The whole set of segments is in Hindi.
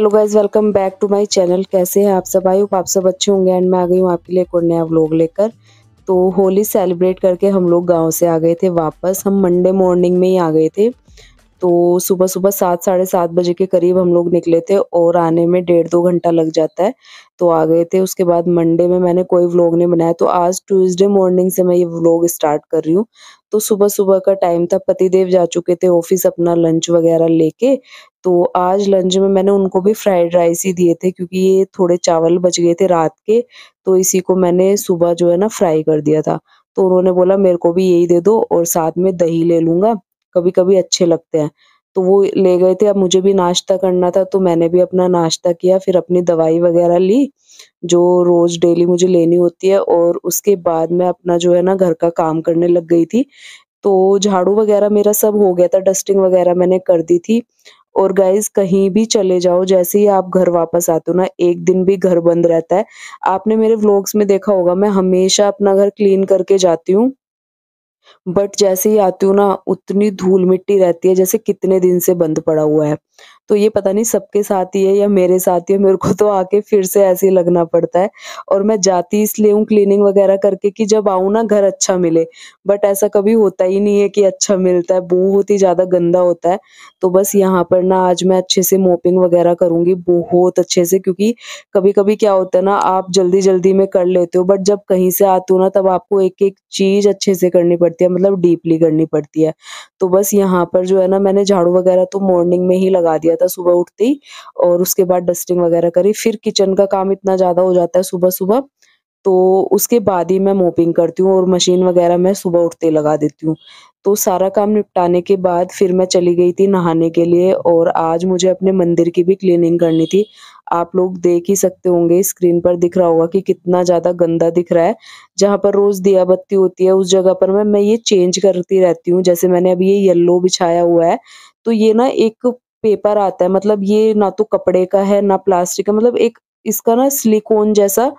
Hello guys, welcome back to my channel. कैसे हैं आप सब? आई होप आप सब अच्छे होंगे। एंड मैं आ गई हूँ आपके लिए एक और नया व्लॉग लेकर। तो होली सेलिब्रेट करके हम लोग गांव से आ गए थे वापस। हम मंडे मॉर्निंग में ही आ गए थे। तो सुबह सुबह 7 साढ़े 7 बजे के करीब हम लोग निकले थे और आने में 1.5-2 घंटा लग जाता है। तो आ गए थे। उसके बाद मंडे में मैंने कोई व्लॉग नहीं बनाया, तो आज ट्यूसडे मॉर्निंग से मैं ये व्लॉग स्टार्ट कर रही हूँ। तो सुबह सुबह का टाइम था, पतिदेव जा चुके थे ऑफिस अपना लंच वगैरह लेके। तो आज लंच में मैंने उनको भी फ्राइड राइस ही दिए थे, क्योंकि ये थोड़े चावल बच गए थे रात के। तो इसी को मैंने सुबह जो है ना फ्राई कर दिया था। तो उन्होंने बोला मेरे को भी यही दे दो और साथ में दही ले लूंगा, कभी कभी अच्छे लगते हैं। तो वो ले गए थे। अब मुझे भी नाश्ता करना था, तो मैंने भी अपना नाश्ता किया, फिर अपनी दवाई वगैरह ली जो रोज डेली मुझे लेनी होती है। और उसके बाद मैं अपना जो है ना घर का काम करने लग गई थी। तो झाड़ू वगैरह मेरा सब हो गया था, डस्टिंग वगैरह मैंने कर दी थी। और गाइस, कहीं भी चले जाओ, जैसे ही आप घर वापस आते हो ना, एक दिन भी घर बंद रहता है। आपने मेरे व्लॉग्स में देखा होगा, मैं हमेशा अपना घर क्लीन करके जाती हूँ। बट जैसे ही आती हूँ ना, उतनी धूल मिट्टी रहती है जैसे कितने दिन से बंद पड़ा हुआ है। तो ये पता नहीं सबके साथ ही है या मेरे साथ ही है, मेरे को तो आके फिर से ऐसे ही लगना पड़ता है। और मैं जाती इसलिए हूँ क्लीनिंग वगैरह करके कि जब आऊँ ना घर अच्छा मिले। बट ऐसा कभी होता ही नहीं है कि अच्छा मिलता है, बहुत ही ज्यादा गंदा होता है। तो बस यहाँ पर ना आज मैं अच्छे से मोपिंग वगैरह करूंगी, बहुत अच्छे से। क्योंकि कभी कभी क्या होता है ना, आप जल्दी जल्दी में कर लेते हो, बट जब कहीं से आते हो ना, तब आपको एक एक चीज अच्छे से करनी पड़ती है, मतलब डीपली करनी पड़ती है। तो बस यहाँ पर जो है ना, मैंने झाड़ू वगैरह तो मॉर्निंग में ही लगा दिया था सुबह उठते ही। और उसके बाद डस्टिंग वगैरह करी। फिर किचन का काम इतना ज्यादा हो जाता है सुबह सुबह, तो उसके बाद ही मैं मोपिंग करती हूँ और मशीन वगैरह मैं सुबह उठते ही लगा देती हूँ। तो सारा काम निपटाने के बाद फिर मैं चली गई थी नहाने के लिए। और आज मुझे अपने मंदिर की भी क्लीनिंग करनी थी। आप लोग देख ही सकते होंगे, स्क्रीन पर दिख रहा होगा कि कितना ज्यादा गंदा दिख रहा है। जहां पर रोज दिया बत्ती होती है, उस जगह पर मैं ये चेंज करती रहती हूँ। जैसे मैंने अभी ये येलो बिछाया हुआ है, तो ये ना एक पेपर आता है, मतलब ये ना तो कपड़े का है ना प्लास्टिक का, मतलब एक इसका ना सिलिकॉन जैसा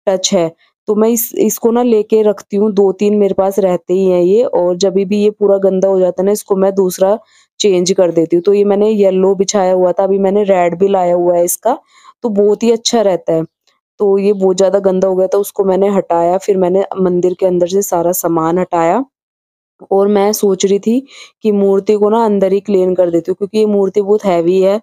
टच है। तो मैं इसको ना लेके रखती हूँ, 2-3 मेरे पास रहते ही हैं ये। और जभी भी ये पूरा गंदा हो जाता है ना, इसको मैं दूसरा चेंज कर देती हूँ। तो ये मैंने येलो बिछाया हुआ था, अभी मैंने रेड भी लाया हुआ है इसका। तो बहुत ही अच्छा रहता है। तो ये बहुत ज़्यादा गंदा हो गया था, उसको मैंने हटाया। फिर मैंने मंदिर के अंदर से सारा सामान हटाया। और मैं सोच रही थी कि मूर्ति को ना अंदर ही क्लीन कर देती हूँ, क्योंकि ये मूर्ति बहुत हैवी है।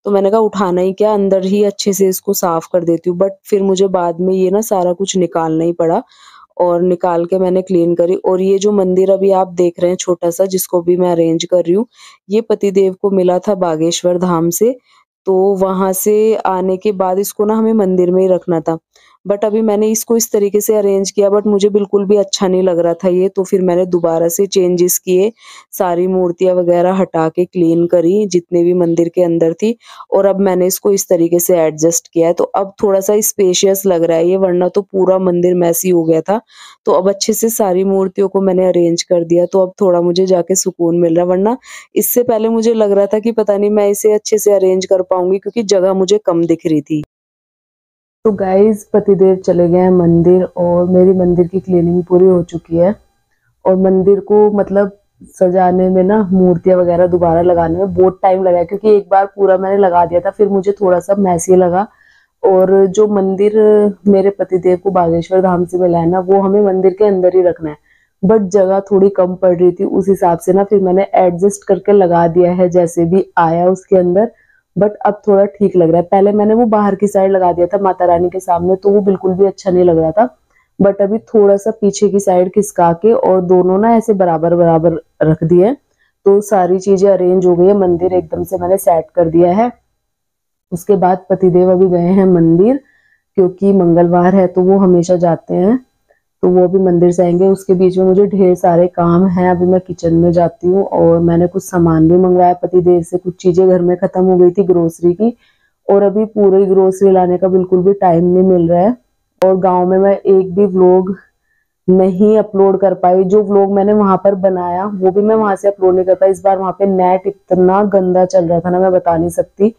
तो मैंने कहा उठाना ही क्या, अंदर ही अच्छे से इसको साफ कर देती हूँ। बट फिर मुझे बाद में ये ना सारा कुछ निकालना ही पड़ा। और निकाल के मैंने क्लीन करी। और ये जो मंदिर अभी आप देख रहे हैं छोटा सा, जिसको भी मैं अरेंज कर रही हूँ, ये पतिदेव को मिला था बागेश्वर धाम से। तो वहां से आने के बाद इसको ना हमें मंदिर में ही रखना था। बट अभी मैंने इसको इस तरीके से अरेंज किया, बट मुझे बिल्कुल भी अच्छा नहीं लग रहा था ये। तो फिर मैंने दोबारा से चेंजेस किए, सारी मूर्तियां वगैरह हटा के क्लीन करी जितने भी मंदिर के अंदर थी। और अब मैंने इसको इस तरीके से एडजस्ट किया है, तो अब थोड़ा सा स्पेशियस लग रहा है ये, वरना तो पूरा मंदिर मैसी हो गया था। तो अब अच्छे से सारी मूर्तियों को मैंने अरेंज कर दिया, तो अब थोड़ा मुझे जाके सुकून मिल रहा है। वरना इससे पहले मुझे लग रहा था कि पता नहीं मैं इसे अच्छे से अरेंज कर पाऊंगी, क्योंकि जगह मुझे कम दिख रही थी। तो गाइस, पतिदेव चले गए हैं मंदिर और मेरी मंदिर की क्लीनिंग पूरी हो चुकी है। और मंदिर को मतलब सजाने में ना, मूर्तियां वगैरह दोबारा लगाने में बहुत टाइम लगा है, क्योंकि एक बार पूरा मैंने लगा दिया था, फिर मुझे थोड़ा सा मैसी लगा। और जो मंदिर मेरे पतिदेव को बागेश्वर धाम से मिला है ना, वो हमें मंदिर के अंदर ही रखना है। बट जगह थोड़ी कम पड़ रही थी, उस हिसाब से ना फिर मैंने एडजस्ट करके लगा दिया है जैसे भी आया उसके अंदर। बट अब थोड़ा ठीक लग रहा है। पहले मैंने वो बाहर की साइड लगा दिया था माता रानी के सामने, तो वो बिल्कुल भी अच्छा नहीं लग रहा था। बट अभी थोड़ा सा पीछे की साइड खिसका के और दोनों ना ऐसे बराबर बराबर रख दिए। तो सारी चीजें अरेंज हो गई है, मंदिर एकदम से मैंने सेट कर दिया है। उसके बाद पतिदेव अभी गए हैं मंदिर, क्योंकि मंगलवार है तो वो हमेशा जाते हैं। तो वो अभी मंदिर से आएंगे। उसके बीच में मुझे ढेर सारे काम हैं। अभी मैं किचन में जाती हूँ और मैंने कुछ सामान भी मंगवाया पतिदेव से। कुछ चीजें घर में खत्म हो गई थी ग्रोसरी की, और अभी पूरी ग्रोसरी लाने का बिल्कुल भी टाइम नहीं मिल रहा है। और गांव में मैं एक भी व्लॉग नहीं अपलोड कर पाई। जो व्लॉग मैंने वहां पर बनाया वो भी मैं वहां से अपलोड नहीं कर पाई। इस बार वहां पे नेट इतना गंदा चल रहा था ना, मैं बता नहीं सकती।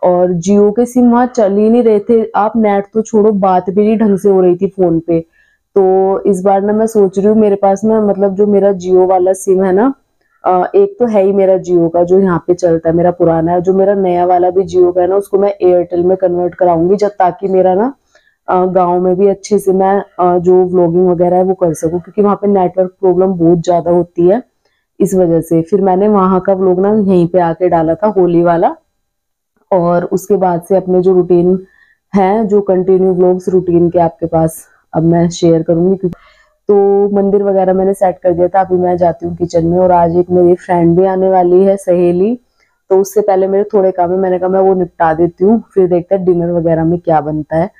और जियो के सिम वहां चल ही नहीं रहे थे। आप नेट तो छोड़ो, बात भी नहीं ढंग से हो रही थी फोन पे। तो इस बार ना मैं सोच रही हूँ, मेरे पास ना मतलब जो मेरा जियो वाला सिम है ना, एक तो है ही मेरा जियो का जो यहाँ पे चलता है, मेरा पुराना है। जो मेरा नया वाला भी जियो का है ना, उसको मैं एयरटेल में कन्वर्ट कराऊंगी, जब ताकि मेरा ना गांव में भी अच्छे से मैं जो व्लॉगिंग वगैरह है वो कर सकूं, क्योंकि वहां पे नेटवर्क प्रॉब्लम बहुत ज्यादा होती है। इस वजह से फिर मैंने वहां का व्लॉग ना यहीं पे आके डाला था, होली वाला। और उसके बाद से अपने जो रूटीन है, जो कंटिन्यू व्लॉग्स रूटीन के आपके पास अब मैं शेयर करूंगी। तो मंदिर वगैरह मैंने सेट कर दिया था, अभी मैं जाती हूँ किचन में। और आज एक मेरी फ्रेंड भी आने वाली है, सहेली। तो उससे पहले मेरे थोड़े काम है, मैंने कहा मैं वो निपटा देती हूँ, फिर देखते हैं डिनर वगैरह में क्या बनता है।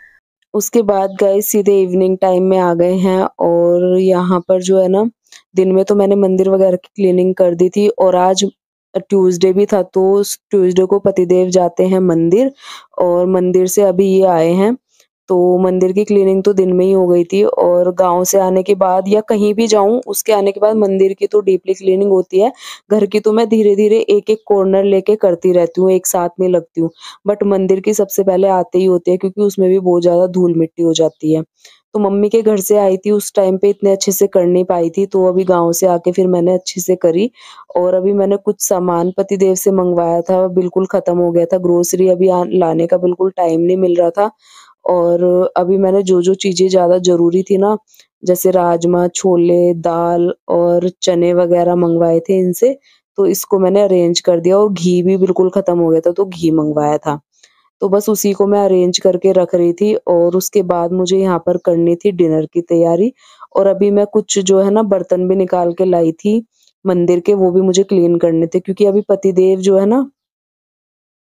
उसके बाद गाइस सीधे इवनिंग टाइम में आ गए हैं। और यहाँ पर जो है ना, दिन में तो मैंने मंदिर वगैरह की क्लीनिंग कर दी थी, और आज ट्यूसडे भी था, तो ट्यूसडे को पतिदेव जाते हैं मंदिर, और मंदिर से अभी ये आए हैं। तो मंदिर की क्लीनिंग तो दिन में ही हो गई थी, और गांव से आने के बाद या कहीं भी जाऊं उसके आने के बाद मंदिर की तो डीपली क्लीनिंग होती है। घर की तो मैं धीरे धीरे एक एक कॉर्नर लेके करती रहती हूँ, एक साथ नहीं लगती हूँ। बट मंदिर की सबसे पहले आते ही होती है, क्योंकि उसमें भी बहुत ज्यादा धूल मिट्टी हो जाती है। तो मम्मी के घर से आई थी, उस टाइम पे इतने अच्छे से कर नहीं पाई थी, तो अभी गांव से आके फिर मैंने अच्छे से करी। और अभी मैंने कुछ सामान पतिदेव से मंगवाया था, बिल्कुल खत्म हो गया था ग्रोसरी, अभी लाने का बिल्कुल टाइम नहीं मिल रहा था। और अभी मैंने जो जो चीजें ज्यादा जरूरी थी ना, जैसे राजमा, छोले, दाल और चने वगैरह मंगवाए थे इनसे, तो इसको मैंने अरेंज कर दिया। और घी भी बिल्कुल खत्म हो गया था, तो घी मंगवाया था। तो बस उसी को मैं अरेंज करके रख रही थी, और उसके बाद मुझे यहाँ पर करनी थी डिनर की तैयारी। और अभी मैं कुछ जो है ना बर्तन भी निकाल के लाई थी मंदिर के, वो भी मुझे क्लीन करने थे, क्योंकि अभी पतिदेव जो है ना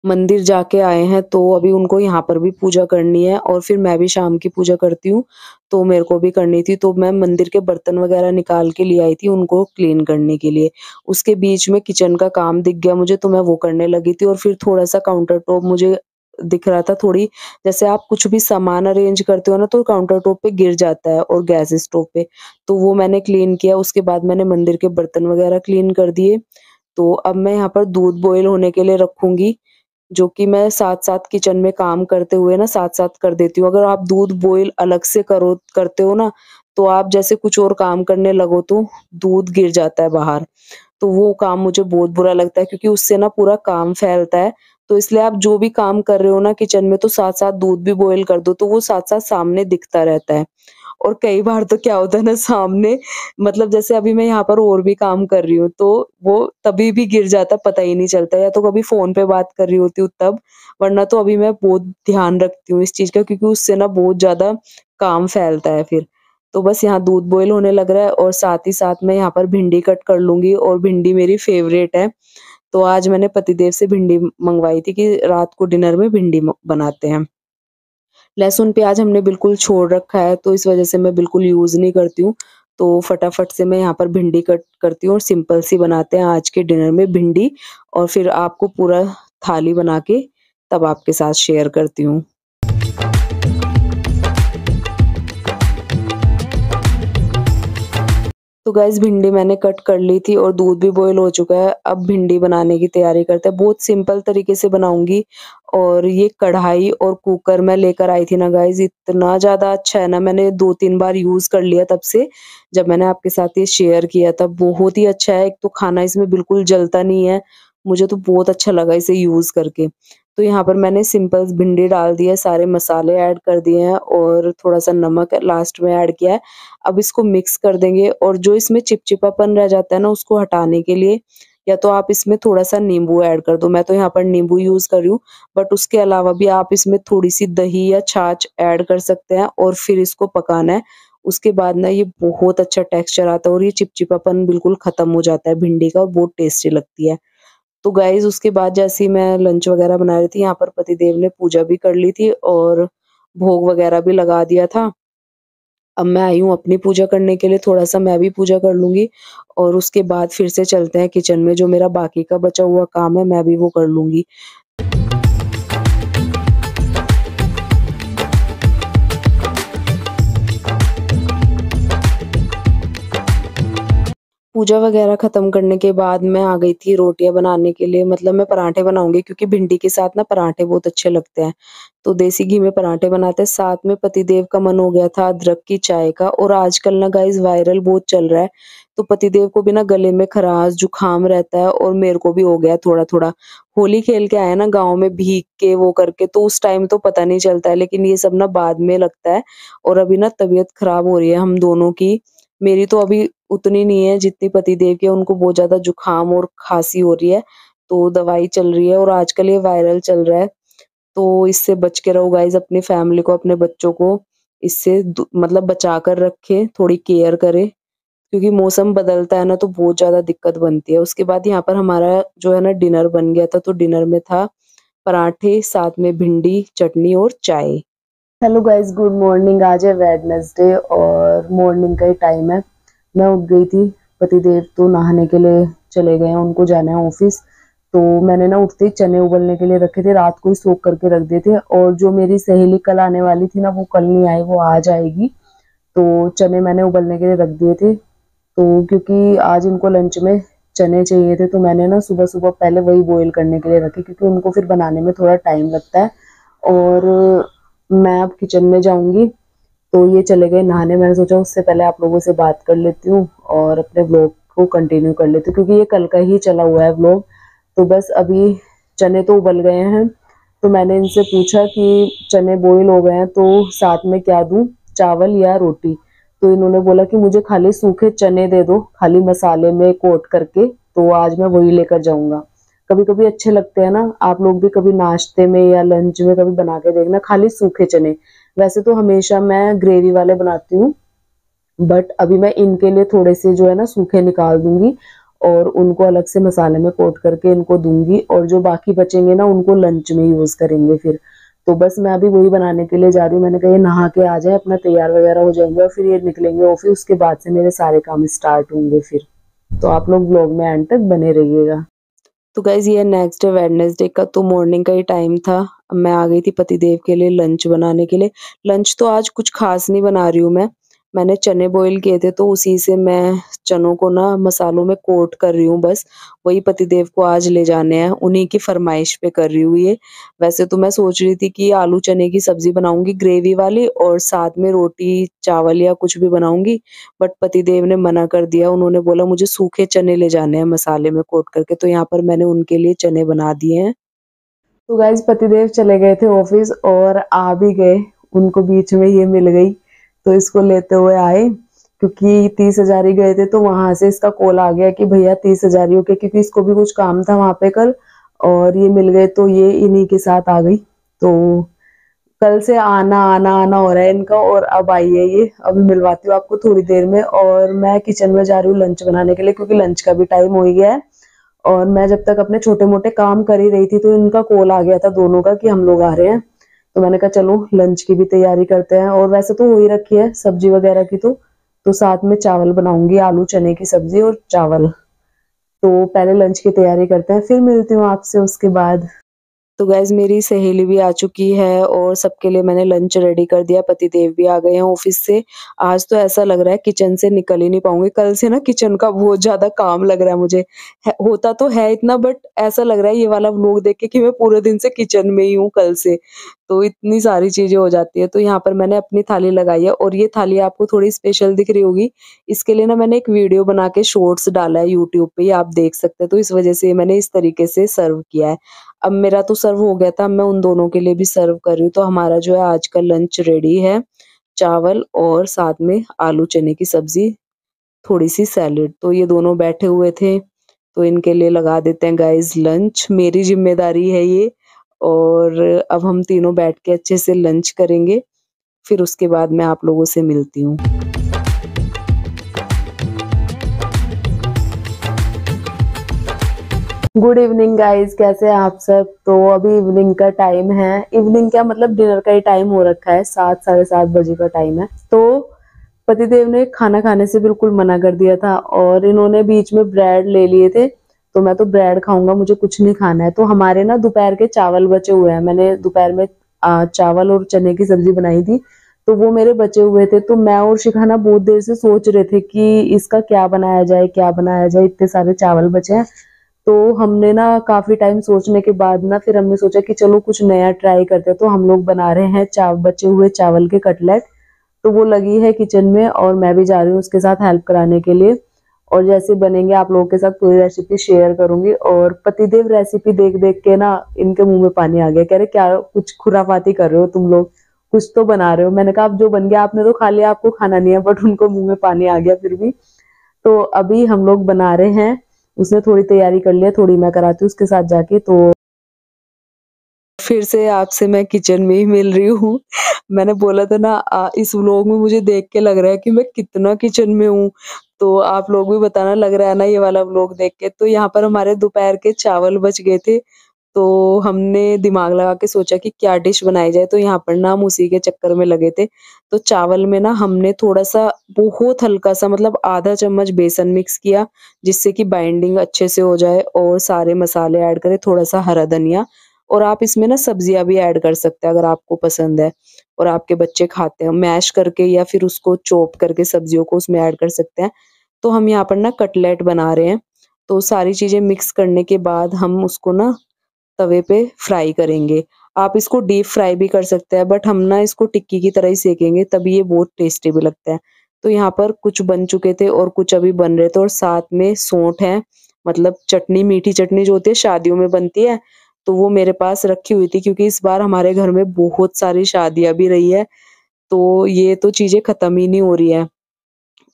मंदिर जाके आए हैं, तो अभी उनको यहाँ पर भी पूजा करनी है, और फिर मैं भी शाम की पूजा करती हूँ, तो मेरे को भी करनी थी। तो मैं मंदिर के बर्तन वगैरह निकाल के ले आई थी उनको क्लीन करने के लिए। उसके बीच में किचन का काम दिख गया मुझे, तो मैं वो करने लगी थी। और फिर थोड़ा सा काउंटर टॉप मुझे दिख रहा था, थोड़ी जैसे आप कुछ भी सामान अरेंज करते हो ना, तो काउंटर टॉप पे गिर जाता है, और गैस स्टोव पे। तो वो मैंने क्लीन किया। उसके बाद मैंने मंदिर के बर्तन वगैरह क्लीन कर दिए। तो अब मैं यहाँ पर दूध बॉईल होने के लिए रखूंगी, जो कि मैं साथ-साथ किचन में काम करते हुए ना साथ-साथ कर देती हूँ। अगर आप दूध बॉईल अलग से करते हो ना, तो आप जैसे कुछ और काम करने लगो तो दूध गिर जाता है बाहर। तो वो काम मुझे बहुत बुरा लगता है, क्योंकि उससे ना पूरा काम फैलता है। तो इसलिए आप जो भी काम कर रहे हो ना किचन में, तो साथ-साथ दूध भी बॉईल कर दो, तो वो साथ-साथ सामने दिखता रहता है। और कई बार तो क्या होता है ना, सामने मतलब जैसे अभी मैं यहाँ पर और भी काम कर रही हूँ, तो वो तभी भी गिर जाता है, पता ही नहीं चलता। या तो कभी फ़ोन पे बात कर रही होती हूँ तब, वरना तो अभी मैं बहुत ध्यान रखती हूँ इस चीज़ का, क्योंकि उससे ना बहुत ज़्यादा काम फैलता है फिर। तो बस यहाँ दूध बॉईल होने लग रहा है, और साथ ही साथ मैं यहाँ पर भिंडी कट कर लूँगी, और भिंडी मेरी फ़ेवरेट है। तो आज मैंने पतिदेव से भिंडी मँगवाई थी कि रात को डिनर में भिंडी बनाते हैं। लहसुन प्याज हमने बिल्कुल छोड़ रखा है, तो इस वजह से मैं बिल्कुल यूज़ नहीं करती हूँ। तो फटाफट से मैं यहाँ पर भिंडी कट करती हूँ, और सिंपल सी बनाते हैं आज के डिनर में भिंडी। और फिर आपको पूरा थाली बना के तब आपके साथ शेयर करती हूँ। तो गाइस भिंडी मैंने कट कर ली थी, और दूध भी बॉईल हो चुका है। अब भिंडी बनाने की तैयारी करते हैं। बहुत सिंपल तरीके से बनाऊंगी। और ये कढ़ाई और कुकर मैं लेकर आई थी ना गाइस, इतना ज़्यादा अच्छा है ना, मैंने 2-3 बार यूज़ कर लिया तब से, जब मैंने आपके साथ ये शेयर किया था। बहुत ही अच्छा है, एक तो खाना इसमें बिल्कुल जलता नहीं है। मुझे तो बहुत अच्छा लगा इसे यूज़ करके। तो यहाँ पर मैंने सिंपल भिंडी डाल दी है, सारे मसाले ऐड कर दिए हैं, और थोड़ा-सा नमक लास्ट में ऐड किया है। अब इसको मिक्स कर देंगे, और जो इसमें चिपचिपापन रह जाता है ना, उसको हटाने के लिए या तो आप इसमें थोड़ा-सा नींबू ऐड कर दो। मैं तो यहाँ पर नींबू यूज़ कर रही हूँ, बट उसके अलावा भी आप इसमें थोड़ी-सी दही या छाछ ऐड कर सकते हैं, और फिर इसको पकाना है। उसके बाद ना ये बहुत अच्छा टेक्सचर आता है, और ये चिपचिपापन बिल्कुल खत्म हो जाता है भिंडी का, और बहुत टेस्टी लगती है। तो गाइज़ उसके बाद जैसे ही मैं लंच वगैरह बना रही थी, यहाँ पर पतिदेव ने पूजा भी कर ली थी, और भोग वगैरह भी लगा दिया था। अब मैं आई हूँ अपनी पूजा करने के लिए, थोड़ा-सा मैं भी पूजा कर लूँगी, और उसके बाद फिर से चलते हैं किचन में, जो मेरा बाकी का बचा हुआ काम है मैं भी वो कर लूँगी। पूजा वगैरह खत्म करने के बाद मैं आ गई थी रोटियां बनाने के लिए, मतलब मैं पराठे बनाऊंगी क्योंकि भिंडी के साथ ना पराठे बहुत अच्छे लगते हैं। तो देसी घी में पराठे बनाते हैं। साथ में पतिदेव का मन हो गया था अदरक की चाय का। और आजकल ना गाइस वायरल बहुत चल रहा है, तो पतिदेव को भी ना गले में खराश जुकाम रहता है और मेरे को भी हो गया थोड़ा थोड़ा। होली खेल के आए ना गाँव में भीग के वो करके, तो उस टाइम तो पता नहीं चलता है, लेकिन ये सब ना बाद में लगता है। और अभी ना तबीयत खराब हो रही है हम दोनों की। मेरी तो अभी उतनी नहीं है जितनी पतिदेव की है, उनको बहुत ज़्यादा जुकाम और खाँसी हो रही है, तो दवाई चल रही है और आजकल ये वायरल चल रहा है। तो इससे बच के रहो गाइज़, अपनी फैमिली को, अपने बच्चों को इससे मतलब बचा कर रखें, थोड़ी केयर करें, क्योंकि मौसम बदलता है ना तो बहुत ज़्यादा दिक्कत बनती है। उसके बाद यहाँ पर हमारा जो है ना डिनर बन गया था, तो डिनर में था पराठे, साथ में भिंडी, चटनी और चाय। Hello guys, good morning. आज है वेडनेसडे और मॉर्निंग का ही टाइम है। मैं उठ गई थी, पतिदेव तो नहाने के लिए चले गए हैं, उनको जाना है ऑफिस। तो मैंने ना उठते ही चने उबलने के लिए रखे थे, रात को ही सोख करके रख दिए थे। और जो मेरी सहेली कल आने वाली थी ना, वो कल नहीं आई, वो आज आएगी। तो चने मैंने उबलने के लिए रख दिए थे। तो क्योंकि आज इनको लंच में चने चाहिए थे, तो मैंने ना सुबह सुबह पहले वही बॉईल करने के लिए रखे, क्योंकि उनको फिर बनाने में थोड़ा टाइम लगता है। और मैं अब किचन में जाऊंगी, तो ये चले गए नहाने। मैंने सोचा उससे पहले आप लोगों से बात कर लेती हूँ और अपने व्लॉग को कंटिन्यू कर लेती हूँ, क्योंकि ये कल का ही चला हुआ है व्लॉग। तो बस अभी चने तो उबल गए हैं, तो मैंने इनसे पूछा कि चने बॉईल हो गए हैं तो साथ में क्या दूं, चावल या रोटी। तो इन्होंने बोला कि मुझे खाली सूखे चने दे दो, खाली मसाले में कोट करके, तो आज मैं वही लेकर जाऊंगा। कभी कभी अच्छे लगते हैं ना, आप लोग भी कभी नाश्ते में या लंच में कभी बना के देखना, खाली सूखे चने। वैसे तो हमेशा मैं ग्रेवी वाले बनाती हूँ, बट अभी मैं इनके लिए थोड़े से जो है ना सूखे निकाल दूंगी और उनको अलग से मसाले में कोट करके इनको दूंगी, और जो बाकी बचेंगे ना उनको लंच में यूज करेंगे फिर। तो बस मैं अभी वही बनाने के लिए जा रही हूँ। मैंने कहा ये नहा के आ जाए, अपना तैयार वगैरह हो जाएंगे और फिर ये निकलेंगे ऑफिस, उसके बाद से मेरे सारे काम स्टार्ट होंगे फिर। तो आप लोग ब्लॉग में एंड तक बने रहिएगा। तो गाइज ये नेक्स्ट डे वेडनेसडे का तो मॉर्निंग का ही टाइम था। मैं आ गई थी पतिदेव के लिए लंच बनाने के लिए। लंच तो आज कुछ खास नहीं बना रही हूँ मैं। मैंने चने बॉईल किए थे, तो उसी से मैं चनों को ना मसालों में कोट कर रही हूँ बस। वही पतिदेव को आज ले जाने हैं, उन्हीं की फरमाइश पे कर रही हूँ ये। वैसे तो मैं सोच रही थी कि आलू चने की सब्जी बनाऊंगी ग्रेवी वाली, और साथ में रोटी चावल या कुछ भी बनाऊंगी। बट पतिदेव ने मना कर दिया, उन्होंने बोला मुझे सूखे चने ले जाने हैं मसाले में कोट करके, तो यहाँ पर मैंने उनके लिए चने बना दिए हैं। तो गाइज पतिदेव चले गए थे ऑफिस और आ भी गए, उनको बीच में ये मिल गई, तो इसको लेते हुए आए। क्योंकि 30,000 ही गए थे, तो वहां से इसका कॉल आ गया कि भैया 30,000 ही, क्योंकि इसको भी कुछ काम था वहां पे कल, और ये मिल गए तो ये इन्हीं के साथ आ गई। तो कल से आना आना आना हो रहा है इनका, और अब आई है ये। अभी मिलवाती हूँ आपको थोड़ी देर में, और मैं किचन में जा रही हूँ लंच बनाने के लिए, क्योंकि लंच का भी टाइम हो ही गया है। और मैं जब तक अपने छोटे मोटे काम कर ही रही थी, तो इनका कॉल आ गया था दोनों का कि हम लोग आ रहे हैं। तो मैंने कहा चलो लंच की भी तैयारी करते हैं, और वैसे तो हो ही रखी है सब्जी वगैरह की। तो साथ में चावल बनाऊंगी, आलू चने की सब्जी और चावल। तो पहले लंच की तैयारी करते हैं, फिर मिलती हूँ आपसे उसके बाद। तो गाइज मेरी सहेली भी आ चुकी है और सबके लिए मैंने लंच रेडी कर दिया। पतिदेव भी आ गए हैं ऑफिस से। आज तो ऐसा लग रहा है किचन से निकल ही नहीं पाऊंगी। कल से ना किचन का बहुत ज्यादा काम लग रहा है मुझे। होता तो है इतना, बट ऐसा लग रहा है ये वाला व्लॉग देख के कि मैं पूरे दिन से किचन में ही हूँ कल से। तो इतनी सारी चीजें हो जाती है। तो यहाँ पर मैंने अपनी थाली लगाई है, और ये थाली आपको थोड़ी स्पेशल दिख रही होगी। इसके लिए ना मैंने एक वीडियो बना के शॉर्ट्स डाला है यूट्यूब पे, आप देख सकते हैं। तो इस वजह से मैंने इस तरीके से सर्व किया है। अब मेरा तो सर्व हो गया था, अब मैं उन दोनों के लिए भी सर्व कर रही हूँ। तो हमारा जो है आज का लंच रेडी है, चावल और साथ में आलू चने की सब्जी, थोड़ी सी सैलेड। तो ये दोनों बैठे हुए थे, तो इनके लिए लगा देते हैं गाइस लंच। मेरी जिम्मेदारी है ये। और अब हम तीनों बैठ के अच्छे से लंच करेंगे, फिर उसके बाद मैं आप लोगों से मिलती हूँ। गुड इवनिंग गाइस, कैसे हैं आप सब। तो अभी इवनिंग का टाइम है, इवनिंग क्या मतलब डिनर का ही टाइम हो रखा है, 7 साढ़े 7 बजे का टाइम है। तो पतिदेव ने खाना खाने से बिल्कुल मना कर दिया था, और इन्होंने बीच में ब्रेड ले लिए थे। तो मैं तो ब्रेड खाऊंगा, मुझे कुछ नहीं खाना है। तो हमारे ना दोपहर के चावल बचे हुए हैं, मैंने दोपहर में चावल और चने की सब्जी बनाई थी। तो वो मेरे बचे हुए थे। तो मैं और शिखा ना बहुत देर से सोच रहे थे कि इसका क्या बनाया जाए, क्या बनाया जाए, इतने सारे चावल बचे हैं। तो हमने ना काफी टाइम सोचने के बाद ना फिर हमने सोचा कि चलो कुछ नया ट्राई करते हैं। तो हम लोग बना रहे हैं बचे हुए चावल के कटलेट। तो वो लगी है किचन में और मैं भी जा रही हूँ उसके साथ हेल्प कराने के लिए। और जैसे बनेंगे आप लोगों के साथ पूरी रेसिपी शेयर करूंगी। और पतिदेव रेसिपी देख देख के ना इनके मुंह में पानी आ गया, कह रहे क्या कुछ खुराफाती कर रहे हो तुम लोग, कुछ तो बना रहे हो। मैंने कहा अब जो बन गया आपने तो खा लिया, आपको खाना नहीं है। बट उनको मुंह में पानी आ गया फिर भी। तो अभी हम लोग बना रहे हैं। उसने थोड़ी तैयारी कर लिया, थोड़ी मैं कराती हूँ उसके साथ जाके। तो फिर से आपसे मैं किचन में ही मिल रही हूँ। मैंने बोला था ना इस व्लॉग में मुझे देख के लग रहा है कि मैं कितना किचन में हूँ। तो आप लोग भी बताना लग रहा है ना ये वाला व्लॉग देख के। तो यहाँ पर हमारे दोपहर के चावल बच गए थे। तो हमने दिमाग लगा के सोचा कि क्या डिश बनाई जाए। तो यहाँ पर ना हम उसी के चक्कर में लगे थे। तो चावल में ना हमने थोड़ा-सा बहुत हल्का-सा मतलब आधा चम्मच बेसन मिक्स किया, जिससे कि बाइंडिंग अच्छे से हो जाए। और सारे मसाले ऐड करें, थोड़ा-सा हरा धनिया। और आप इसमें ना सब्जियाँ भी ऐड कर सकते हैं अगर आपको पसंद है और आपके बच्चे खाते हैं। मैश करके या फिर उसको चॉप करके सब्जियों को उसमें ऐड कर सकते हैं। तो हम यहाँ पर ना कटलेट बना रहे हैं। तो सारी चीज़ें मिक्स करने के बाद हम उसको ना तवे पे फ्राई करेंगे। आप इसको डीप फ्राई भी कर सकते हैं, बट हम ना इसको टिक्की की तरह ही सेकेंगे, तभी ये बहुत टेस्टी भी लगता है। तो यहाँ पर कुछ बन चुके थे और कुछ अभी बन रहे थे। और साथ में सौंठ है, मतलब चटनी, मीठी चटनी जो होती है शादियों में बनती है। तो वो मेरे पास रखी हुई थी, क्योंकि इस बार हमारे घर में बहुत सारी शादियाँ भी रही है। तो ये तो चीज़ें खत्म ही नहीं हो रही है।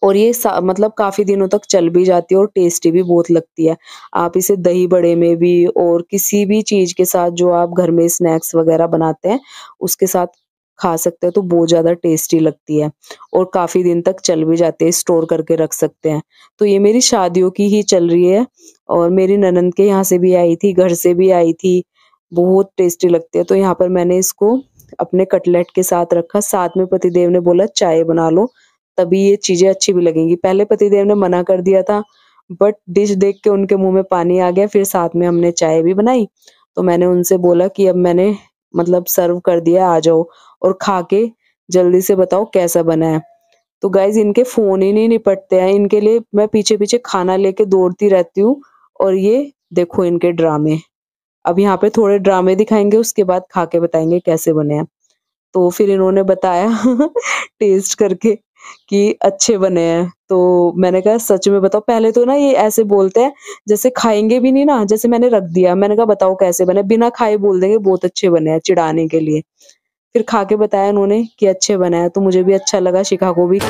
और ये मतलब काफ़ी दिनों तक चल भी जाती है और टेस्टी भी बहुत लगती है। आप इसे दही बड़े में भी और किसी भी चीज़ के साथ जो आप घर में स्नैक्स वग़ैरह बनाते हैं, उसके साथ खा सकते हैं, तो बहुत ज़्यादा टेस्टी लगती है। और काफ़ी दिन तक चल भी जाते हैं, स्टोर करके रख सकते हैं। तो ये मेरी शादियों की ही चल रही है। और मेरी ननंद के यहाँ से भी आई थी, घर से भी आई थी, बहुत टेस्टी लगती है। तो यहाँ पर मैंने इसको अपने कटलेट के साथ रखा, साथ में पतिदेव ने बोला चाय बना लो, तभी ये चीज़ें अच्छी भी लगेंगी। पहले पतिदेव ने मना कर दिया था, बट डिश देख के उनके मुँह में पानी आ गया, फिर साथ में हमने चाय भी बनाई। तो मैंने उनसे बोला कि अब मैंने मतलब सर्व कर दिया, आ जाओ और खा के जल्दी से बताओ कैसा बना है। तो गाइज़ इनके फ़ोन ही नहीं निपटते हैं, इनके लिए मैं पीछे-पीछे खाना लेके दौड़ती रहती हूँ। और ये देखो इनके ड्रामे। अब यहाँ पे थोड़े ड्रामे दिखाएँगे, उसके बाद खा के बताएँगे कैसे बने हैं। तो फिर इन्होंने बताया टेस्ट करके कि अच्छे बने हैं। तो मैंने कहा सच में बताओ, पहले तो ना ये ऐसे बोलते हैं जैसे खाएँगे भी नहीं ना, जैसे मैंने रख दिया, मैंने कहा बताओ कैसे बने, बिना खाए बोल देंगे बहुत अच्छे बने हैं चिढ़ाने के लिए। फिर खा के बताया इन्होंने कि अच्छे बने हैं, तो मुझे भी अच्छा लगा, शिखा को भी।